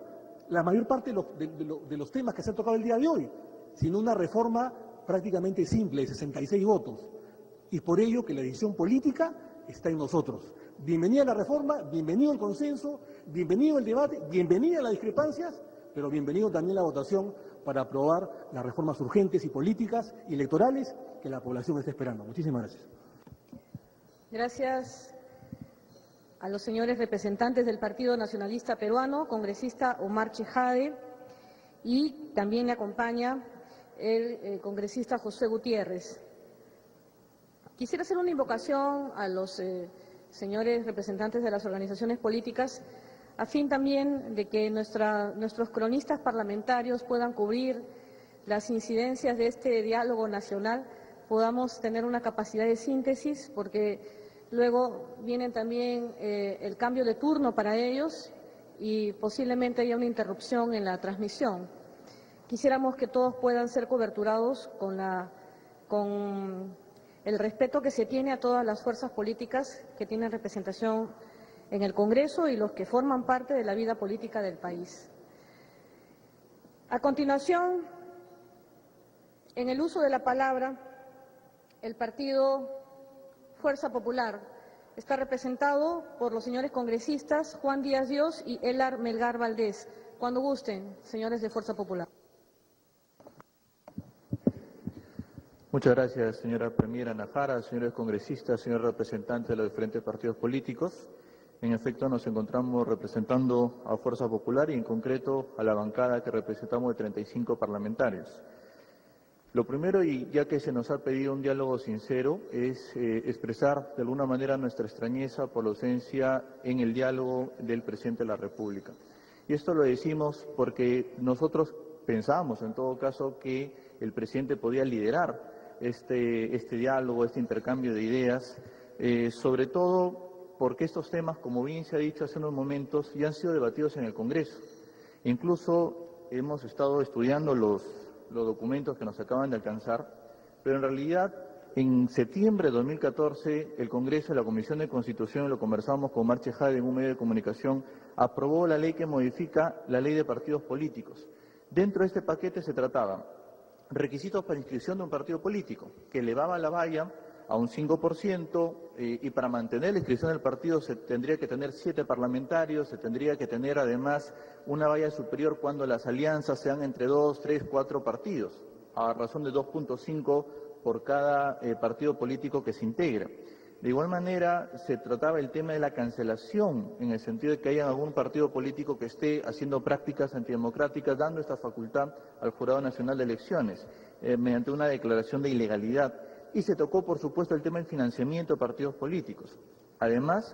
la mayor parte de los temas que se han tocado el día de hoy, sino una reforma prácticamente simple, de 66 votos. Y por ello que la decisión política está en nosotros. Bienvenida a la reforma, bienvenido el consenso, bienvenido el debate, bienvenida las discrepancias, pero bienvenido también la votación para aprobar las reformas urgentes y políticas y electorales que la población está esperando. Muchísimas gracias. Gracias a los señores representantes del Partido Nacionalista Peruano, congresista Omar Chejade, y también le acompaña el congresista José Gutiérrez. Quisiera hacer una invocación a los señores representantes de las organizaciones políticas, a fin también de que nuestros cronistas parlamentarios puedan cubrir las incidencias de este diálogo nacional, podamos tener una capacidad de síntesis, porque luego vienen también el cambio de turno para ellos y posiblemente haya una interrupción en la transmisión. Quisiéramos que todos puedan ser coberturados con el respeto que se tiene a todas las fuerzas políticas que tienen representación en el Congreso y los que forman parte de la vida política del país. A continuación, en el uso de la palabra, el partido Fuerza Popular está representado por los señores congresistas Juan Díaz Dios y Elar Melgar Valdés. Cuando gusten, señores de Fuerza Popular. Muchas gracias, señora Premiera Najara, señores congresistas, señores representantes de los diferentes partidos políticos. En efecto, nos encontramos representando a Fuerza Popular y en concreto a la bancada que representamos de 35 parlamentarios. Lo primero, y ya que se nos ha pedido un diálogo sincero, es expresar de alguna manera nuestra extrañeza por la ausencia en el diálogo del presidente de la República. Y esto lo decimos porque nosotros pensábamos, en todo caso, que el presidente podía liderar este diálogo, este intercambio de ideas, sobre todo porque estos temas, como bien se ha dicho hace unos momentos, ya han sido debatidos en el Congreso. Incluso hemos estado estudiando los documentos que nos acaban de alcanzar, pero en realidad en septiembre de 2014 el Congreso y la Comisión de Constitución, lo conversamos con Omar Chejade en un medio de comunicación, aprobó la ley que modifica la ley de partidos políticos. Dentro de este paquete se trataba requisitos para inscripción de un partido político, que elevaba la valla a un 5% y para mantener la inscripción del partido se tendría que tener 7 parlamentarios, se tendría que tener además una valla superior cuando las alianzas sean entre 2, 3, 4 partidos, a razón de 2.5 por cada partido político que se integre. De igual manera, se trataba el tema de la cancelación, en el sentido de que haya algún partido político que esté haciendo prácticas antidemocráticas, dando esta facultad al Jurado Nacional de Elecciones, mediante una declaración de ilegalidad. Y se tocó, por supuesto, el tema del financiamiento de partidos políticos. Además,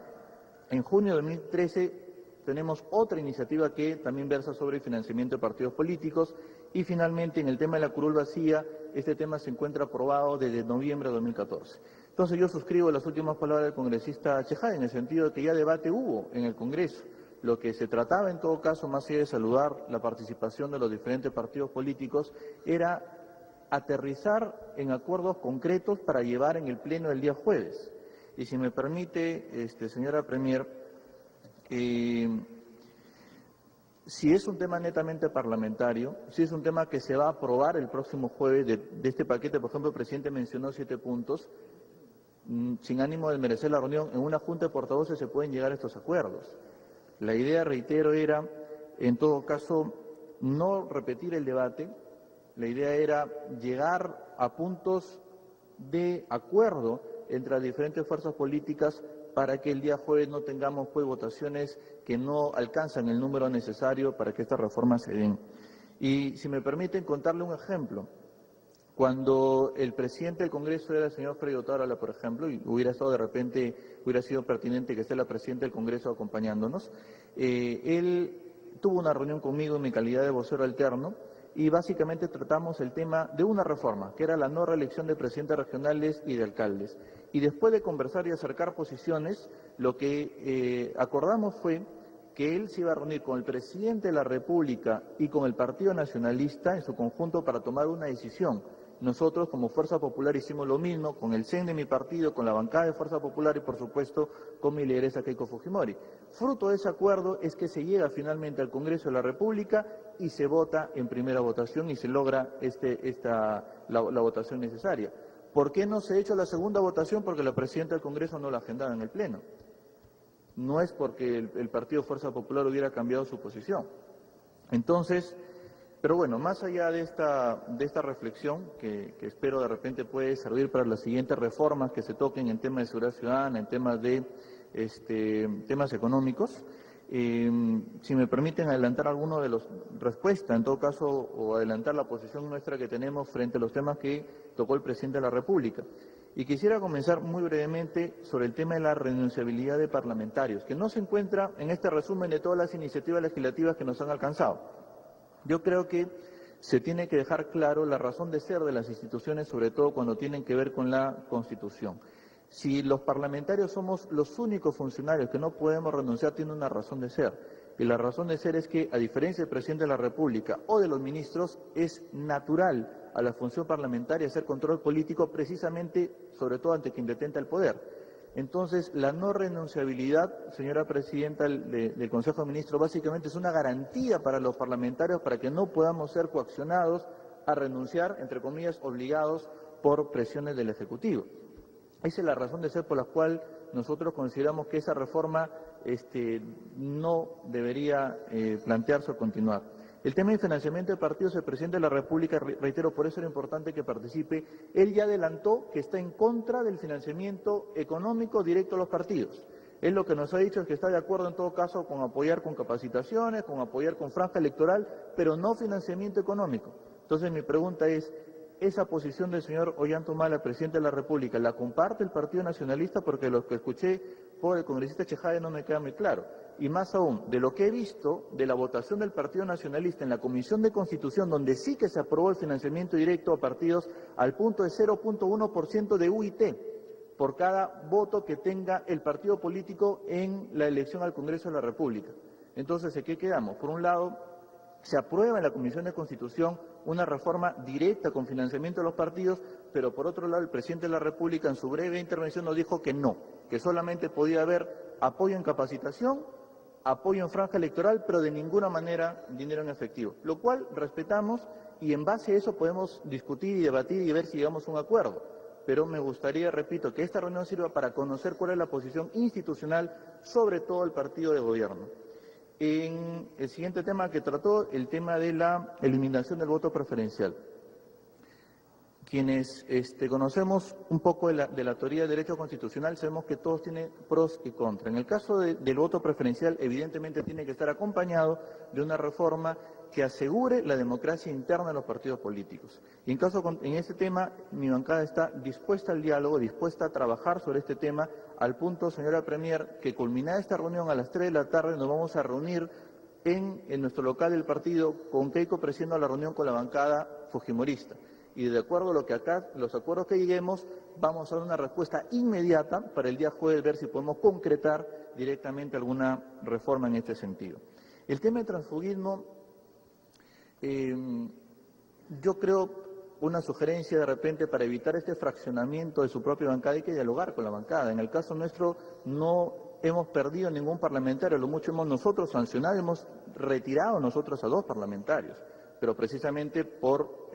en junio de 2013 tenemos otra iniciativa que también versa sobre el financiamiento de partidos políticos y finalmente en el tema de la curul vacía, este tema se encuentra aprobado desde noviembre de 2014. Entonces yo suscribo las últimas palabras del congresista Chejade en el sentido de que ya debate hubo en el Congreso. Lo que se trataba en todo caso, más allá de saludar la participación de los diferentes partidos políticos, era aterrizar en acuerdos concretos para llevar en el pleno del día jueves. Y si me permite, señora Premier, si es un tema netamente parlamentario, si es un tema que se va a aprobar el próximo jueves de este paquete, por ejemplo, el presidente mencionó 7 puntos, sin ánimo de merecer la reunión, en una junta de portavoces se pueden llegar a estos acuerdos. La idea, reitero, era, en todo caso, no repetir el debate. La idea era llegar a puntos de acuerdo entre las diferentes fuerzas políticas para que el día jueves no tengamos pues votaciones que no alcanzan el número necesario para que estas reformas se den. Y si me permiten contarle un ejemplo, cuando el presidente del Congreso era el señor Freddy Otárola, por ejemplo, y hubiera sido pertinente que esté la presidenta del Congreso acompañándonos, él tuvo una reunión conmigo en mi calidad de vocero alterno, y básicamente tratamos el tema de una reforma, que era la no reelección de presidentes regionales y de alcaldes. Y después de conversar y acercar posiciones, lo que acordamos fue que él se iba a reunir con el presidente de la República y con el Partido Nacionalista en su conjunto para tomar una decisión. Nosotros, como Fuerza Popular, hicimos lo mismo con el CEN de mi partido, con la bancada de Fuerza Popular y, por supuesto, con mi lideresa Keiko Fujimori. Fruto de ese acuerdo es que se llega finalmente al Congreso de la República y se vota en primera votación y se logra la votación necesaria. ¿Por qué no se ha hecho la segunda votación? Porque la presidenta del Congreso no la agendaba en el Pleno. No es porque el partido Fuerza Popular hubiera cambiado su posición. Entonces, pero bueno, más allá de esta reflexión, que espero de repente puede servir para las siguientes reformas que se toquen en temas de seguridad ciudadana, en temas de temas económicos, si me permiten adelantar alguno de los respuestas, en todo caso, o adelantar la posición nuestra que tenemos frente a los temas que tocó el presidente de la República. Y quisiera comenzar muy brevemente sobre el tema de la renunciabilidad de parlamentarios, que no se encuentra en este resumen de todas las iniciativas legislativas que nos han alcanzado. Yo creo que se tiene que dejar claro la razón de ser de las instituciones, sobre todo cuando tienen que ver con la Constitución. Si los parlamentarios somos los únicos funcionarios que no podemos renunciar, tiene una razón de ser. Y la razón de ser es que, a diferencia del presidente de la República o de los ministros, es natural a la función parlamentaria hacer control político precisamente, sobre todo ante quien detenta el poder. Entonces, la no renunciabilidad, señora presidenta del Consejo de Ministros, básicamente es una garantía para los parlamentarios para que no podamos ser coaccionados a renunciar, entre comillas, obligados por presiones del Ejecutivo. Esa es la razón de ser por la cual nosotros consideramos que esa reforma no debería plantearse o continuar. El tema del financiamiento de partidos, el presidente de la República, reitero, por eso era importante que participe, él ya adelantó que está en contra del financiamiento económico directo a los partidos. Él lo que nos ha dicho es que está de acuerdo en todo caso con apoyar con capacitaciones, con apoyar con franja electoral, pero no financiamiento económico. Entonces mi pregunta es, ¿esa posición del señor Ollanta-Humala, presidente de la República, la comparte el Partido Nacionalista? Porque lo que escuché por el congresista Chejade no me queda muy claro. Y más aún, de lo que he visto de la votación del Partido Nacionalista en la Comisión de Constitución, donde sí que se aprobó el financiamiento directo a partidos al punto de 0.1% de UIT, por cada voto que tenga el partido político en la elección al Congreso de la República. Entonces, ¿en qué quedamos? Por un lado, se aprueba en la Comisión de Constitución una reforma directa con financiamiento de los partidos, pero por otro lado el presidente de la República en su breve intervención nos dijo que no, que solamente podía haber apoyo en capacitación, apoyo en franja electoral, pero de ninguna manera dinero en efectivo, lo cual respetamos y en base a eso podemos discutir y debatir y ver si llegamos a un acuerdo. Pero me gustaría, repito, que esta reunión sirva para conocer cuál es la posición institucional, sobre todo el partido de gobierno. En el siguiente tema que trató, el tema de la eliminación del voto preferencial. Quienes conocemos un poco de la teoría del derecho constitucional, sabemos que todos tienen pros y contras. En el caso del voto preferencial, evidentemente tiene que estar acompañado de una reforma que asegure la democracia interna de los partidos políticos. Y en este tema, mi bancada está dispuesta al diálogo, dispuesta a trabajar sobre este tema, al punto, señora Premier, que culminada esta reunión a las 3 de la tarde nos vamos a reunir en nuestro local del partido con Keiko presidiendo la reunión con la bancada fujimorista. Y de acuerdo a lo que acá, los acuerdos que lleguemos, vamos a dar una respuesta inmediata para el día jueves, ver si podemos concretar directamente alguna reforma en este sentido. El tema del transfugismo, yo creo una sugerencia de repente para evitar este fraccionamiento de su propia bancada, hay que dialogar con la bancada. En el caso nuestro no hemos perdido ningún parlamentario, lo mucho hemos nosotros sancionado, hemos retirado nosotros a 2 parlamentarios. Pero precisamente por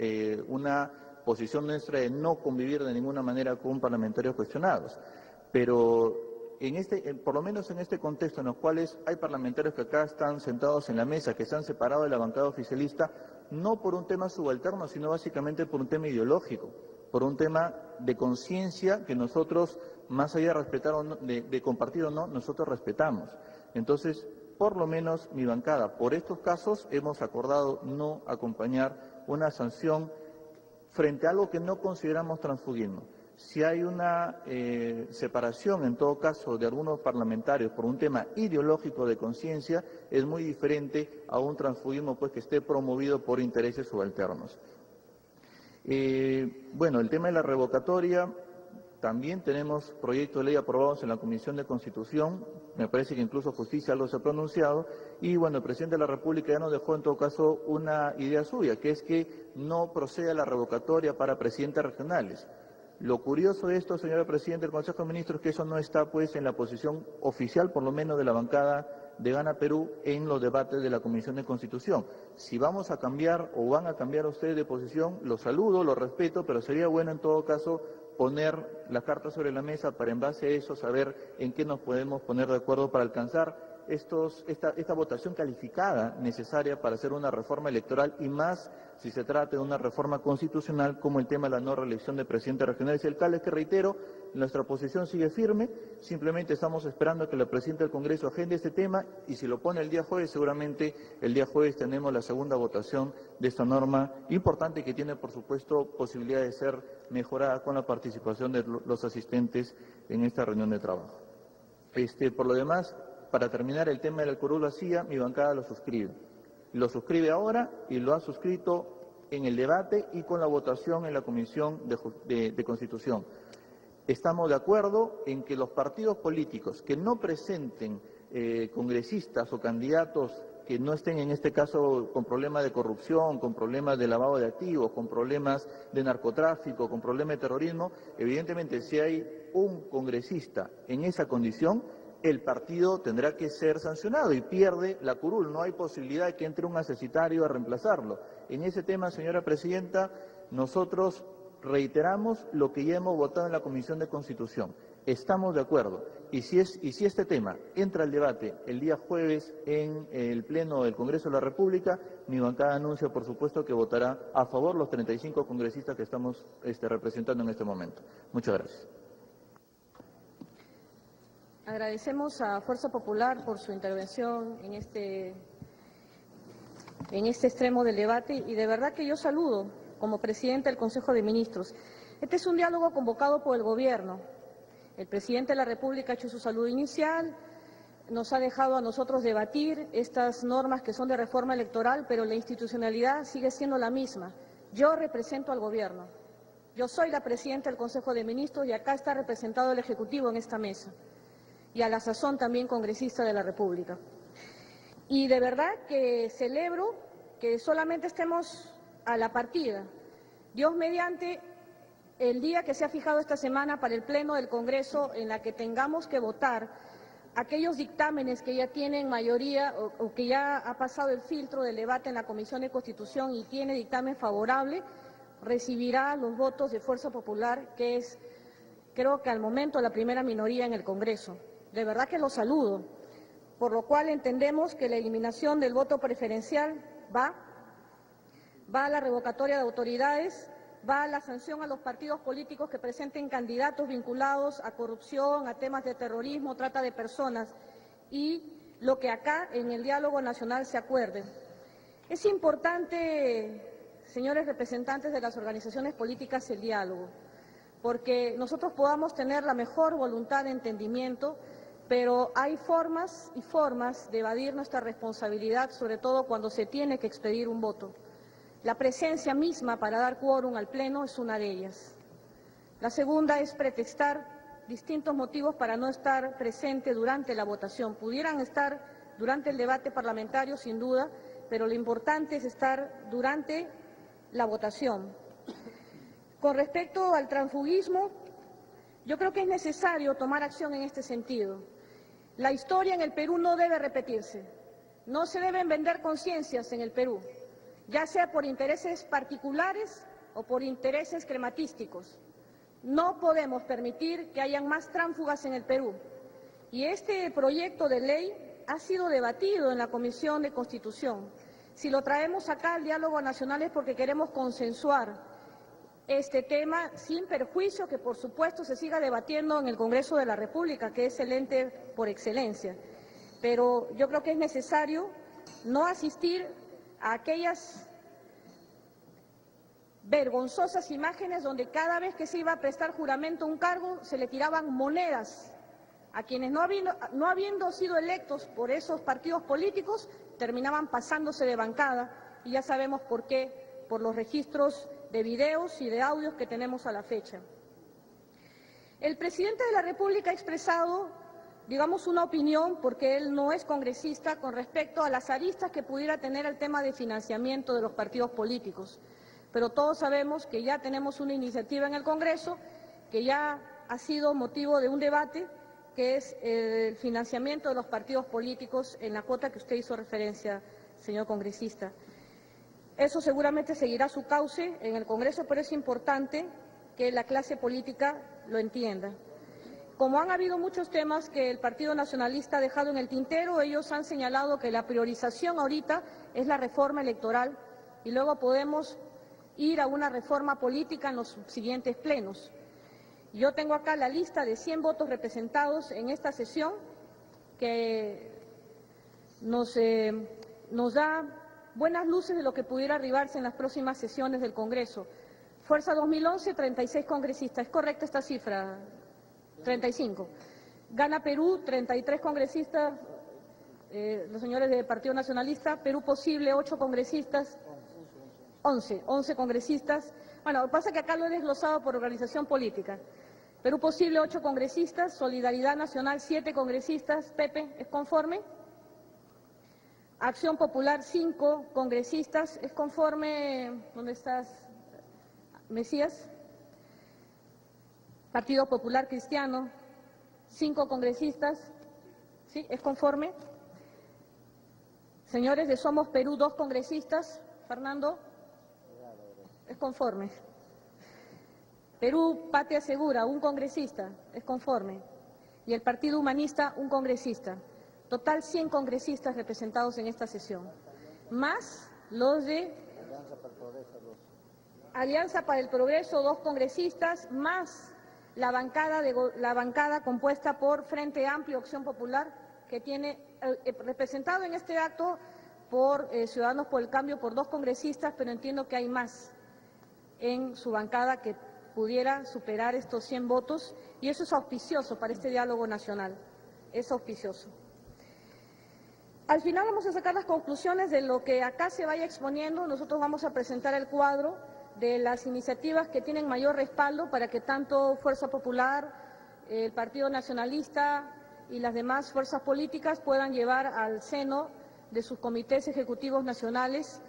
una posición nuestra de no convivir de ninguna manera con parlamentarios cuestionados. Pero por lo menos en este contexto en los cuales hay parlamentarios que acá están sentados en la mesa, que se han separado de la bancada oficialista, no por un tema subalterno, sino básicamente por un tema ideológico, por un tema de conciencia que nosotros, más allá de respetar o no, de compartir o no, nosotros respetamos. Entonces, por lo menos mi bancada, por estos casos, hemos acordado no acompañar una sanción frente a algo que no consideramos transfugismo. Si hay una separación, en todo caso, de algunos parlamentarios por un tema ideológico de conciencia, es muy diferente a un transfugismo pues, que esté promovido por intereses subalternos. Bueno, el tema de la revocatoria. También tenemos proyectos de ley aprobados en la Comisión de Constitución, me parece que incluso Justicia lo se ha pronunciado, y bueno, el presidente de la República ya nos dejó en todo caso una idea suya, que es que no proceda la revocatoria para presidentes regionales. Lo curioso de esto, señora Presidenta del Consejo de Ministros, es que eso no está pues en la posición oficial, por lo menos de la bancada de Gana Perú, en los debates de la Comisión de Constitución. Si vamos a cambiar o van a cambiar ustedes de posición, los saludo, los respeto, pero sería bueno en todo caso poner las cartas sobre la mesa para en base a eso saber en qué nos podemos poner de acuerdo para alcanzar esta votación calificada necesaria para hacer una reforma electoral y más si se trata de una reforma constitucional como el tema de la no reelección de presidentes regionales y alcaldes, que reitero, nuestra posición sigue firme, simplemente estamos esperando que la presidenta del Congreso agende este tema y si lo pone el día jueves, seguramente el día jueves tenemos la segunda votación de esta norma importante que tiene, por supuesto, posibilidad de ser mejorada con la participación de los asistentes en esta reunión de trabajo. Por lo demás, para terminar el tema del curul vacía, mi bancada lo suscribe. Lo suscribe ahora y lo ha suscrito en el debate y con la votación en la Comisión de Constitución. Estamos de acuerdo en que los partidos políticos que no presenten congresistas o candidatos que no estén en este caso con problemas de corrupción, con problemas de lavado de activos, con problemas de narcotráfico, con problemas de terrorismo, evidentemente si hay un congresista en esa condición, el partido tendrá que ser sancionado y pierde la curul. No hay posibilidad de que entre un asesitario a reemplazarlo. En ese tema, señora Presidenta, nosotros reiteramos lo que ya hemos votado en la Comisión de Constitución. Estamos de acuerdo. Y si este tema entra al debate el día jueves en el Pleno del Congreso de la República, mi bancada anuncia, por supuesto, que votará a favor los 35 congresistas que estamos representando en este momento. Muchas gracias. Agradecemos a Fuerza Popular por su intervención en este extremo del debate y de verdad que yo saludo como presidente del Consejo de Ministros. Este es un diálogo convocado por el Gobierno. El presidente de la República ha hecho su saludo inicial, nos ha dejado a nosotros debatir estas normas que son de reforma electoral, pero la institucionalidad sigue siendo la misma. Yo represento al Gobierno. Yo soy la presidenta del Consejo de Ministros y acá está representado el Ejecutivo en esta mesa. Y a la sazón también congresista de la República. Y de verdad que celebro que solamente estemos a la partida. Dios mediante, el día que se ha fijado esta semana para el Pleno del Congreso, en la que tengamos que votar aquellos dictámenes que ya tienen mayoría o que ya ha pasado el filtro del debate en la Comisión de Constitución y tiene dictamen favorable, recibirá los votos de Fuerza Popular, que es, creo que al momento, la primera minoría en el Congreso. De verdad que lo saludo, por lo cual entendemos que la eliminación del voto preferencial va a la revocatoria de autoridades, va a la sanción a los partidos políticos que presenten candidatos vinculados a corrupción, a temas de terrorismo, trata de personas y lo que acá en el diálogo nacional se acuerde. Es importante, señores representantes de las organizaciones políticas, el diálogo, porque nosotros podamos tener la mejor voluntad de entendimiento, pero hay formas y formas de evadir nuestra responsabilidad, sobre todo cuando se tiene que expedir un voto. La presencia misma para dar quórum al Pleno es una de ellas. La segunda es pretextar distintos motivos para no estar presente durante la votación. Pudieran estar durante el debate parlamentario, sin duda, pero lo importante es estar durante la votación. Con respecto al transfugismo, yo creo que es necesario tomar acción en este sentido. La historia en el Perú no debe repetirse. No se deben vender conciencias en el Perú, ya sea por intereses particulares o por intereses crematísticos. No podemos permitir que hayan más tránsfugas en el Perú. Y este proyecto de ley ha sido debatido en la Comisión de Constitución. Si lo traemos acá al diálogo nacional es porque queremos consensuar este tema sin perjuicio que, por supuesto, se siga debatiendo en el Congreso de la República, que es el ente por excelencia. Pero yo creo que es necesario no asistir a aquellas vergonzosas imágenes donde cada vez que se iba a prestar juramento a un cargo se le tiraban monedas a quienes no habiendo sido electos por esos partidos políticos terminaban pasándose de bancada y ya sabemos por qué, por los registros de videos y de audios que tenemos a la fecha. El presidente de la República ha expresado, digamos, una opinión, porque él no es congresista, con respecto a las aristas que pudiera tener el tema de financiamiento de los partidos políticos. Pero todos sabemos que ya tenemos una iniciativa en el Congreso que ya ha sido motivo de un debate, que es el financiamiento de los partidos políticos en la cuota que usted hizo referencia, señor congresista. Eso seguramente seguirá su cauce en el Congreso, pero es importante que la clase política lo entienda. Como han habido muchos temas que el Partido Nacionalista ha dejado en el tintero, ellos han señalado que la priorización ahorita es la reforma electoral y luego podemos ir a una reforma política en los siguientes plenos. Yo tengo acá la lista de 100 votos representados en esta sesión que nos da buenas luces de lo que pudiera arribarse en las próximas sesiones del Congreso. Fuerza 2011, 36 congresistas. ¿Es correcta esta cifra? 35. Gana Perú, 33 congresistas, los señores del Partido Nacionalista. Perú Posible, 8 congresistas. 11 congresistas. Bueno, lo que pasa es que acá lo he desglosado por organización política. Perú Posible, 8 congresistas. Solidaridad Nacional, 7 congresistas. Pepe, ¿es conforme? Acción Popular, 5 congresistas. ¿Es conforme? ¿Dónde estás, Mesías? Partido Popular Cristiano, 5 congresistas. ¿Sí? ¿Es conforme? Señores de Somos Perú, 2 congresistas. Fernando, ¿es conforme? Perú Patria Segura, 1 congresista. ¿Es conforme? Y el Partido Humanista, 1 congresista. Total 100 congresistas representados en esta sesión, más los de Alianza para el Progreso, 2 congresistas, más la bancada compuesta por Frente Amplio Acción Popular, que tiene representado en este acto por Ciudadanos por el Cambio por 2 congresistas, pero entiendo que hay más en su bancada que pudiera superar estos 100 votos, y eso es auspicioso para este diálogo nacional, es auspicioso. Al final vamos a sacar las conclusiones de lo que acá se vaya exponiendo. Nosotros vamos a presentar el cuadro de las iniciativas que tienen mayor respaldo para que tanto Fuerza Popular, el Partido Nacionalista y las demás fuerzas políticas puedan llevar al seno de sus comités ejecutivos nacionales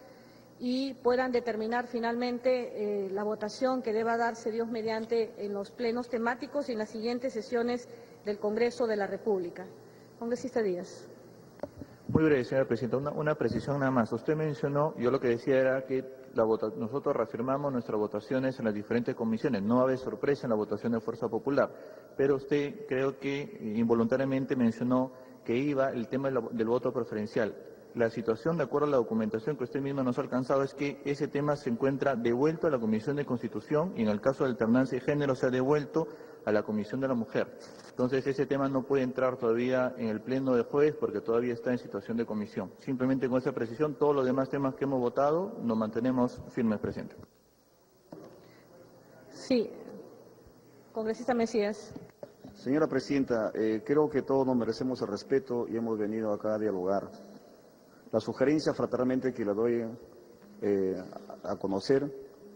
y puedan determinar finalmente la votación que deba darse Dios mediante en los plenos temáticos y en las siguientes sesiones del Congreso de la República. Congresista Díaz. Muy breve, señora presidenta. Una precisión nada más. Usted mencionó, yo lo que decía era que nosotros reafirmamos nuestras votaciones en las diferentes comisiones. No va a haber sorpresa en la votación de Fuerza Popular. Pero usted creo que involuntariamente mencionó que iba el tema del voto preferencial. La situación, de acuerdo a la documentación que usted misma nos ha alcanzado, es que ese tema se encuentra devuelto a la Comisión de Constitución y en el caso de alternancia de género se ha devuelto a la Comisión de la Mujer. Entonces ese tema no puede entrar todavía en el pleno de jueves porque todavía está en situación de comisión. Simplemente con esa precisión, todos los demás temas que hemos votado nos mantenemos firmes, presidente. Sí. Congresista Mesías. Señora presidenta, creo que todos nos merecemos el respeto y hemos venido acá a dialogar. La sugerencia fraternalmente que le doy a conocer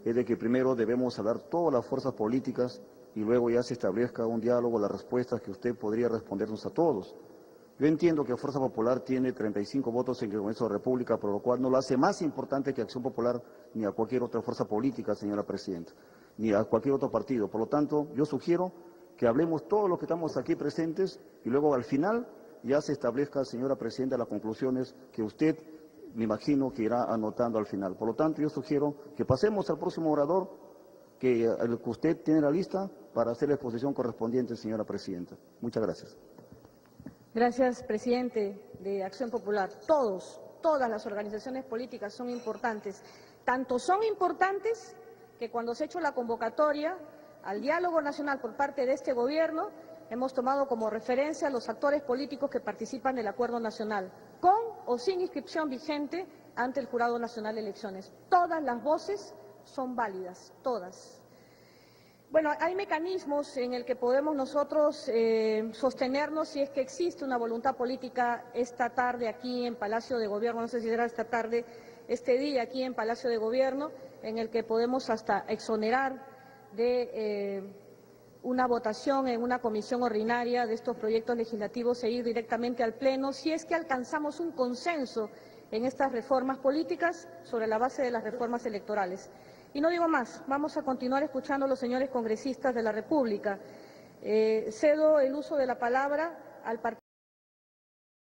es de que primero debemos hablar todas las fuerzas políticas y luego ya se establezca un diálogo, las respuestas que usted podría respondernos a todos. Yo entiendo que Fuerza Popular tiene 35 votos en el Congreso de la República, por lo cual no lo hace más importante que Acción Popular ni a cualquier otra fuerza política, señora presidenta, ni a cualquier otro partido. Por lo tanto, yo sugiero que hablemos todos los que estamos aquí presentes y luego al final ya se establezca, señora presidenta, las conclusiones que usted, me imagino, que irá anotando al final. Por lo tanto, yo sugiero que pasemos al próximo orador, que usted tiene la lista para hacer la exposición correspondiente, señora presidenta. Muchas gracias. Gracias, presidente de Acción Popular. Todas las organizaciones políticas son importantes. Tanto son importantes que cuando se ha hecho la convocatoria al diálogo nacional por parte de este gobierno, hemos tomado como referencia a los actores políticos que participan del Acuerdo Nacional, con o sin inscripción vigente ante el Jurado Nacional de Elecciones. Todas las voces son válidas, todas. Bueno, hay mecanismos en el que podemos nosotros sostenernos si es que existe una voluntad política esta tarde aquí en Palacio de Gobierno, no sé si será esta tarde, este día aquí en Palacio de Gobierno, en el que podemos hasta exonerar de una votación en una comisión ordinaria de estos proyectos legislativos e ir directamente al Pleno, si es que alcanzamos un consenso en estas reformas políticas sobre la base de las reformas electorales. Y no digo más, vamos a continuar escuchando a los señores congresistas de la República. Cedo el uso de la palabra al partido.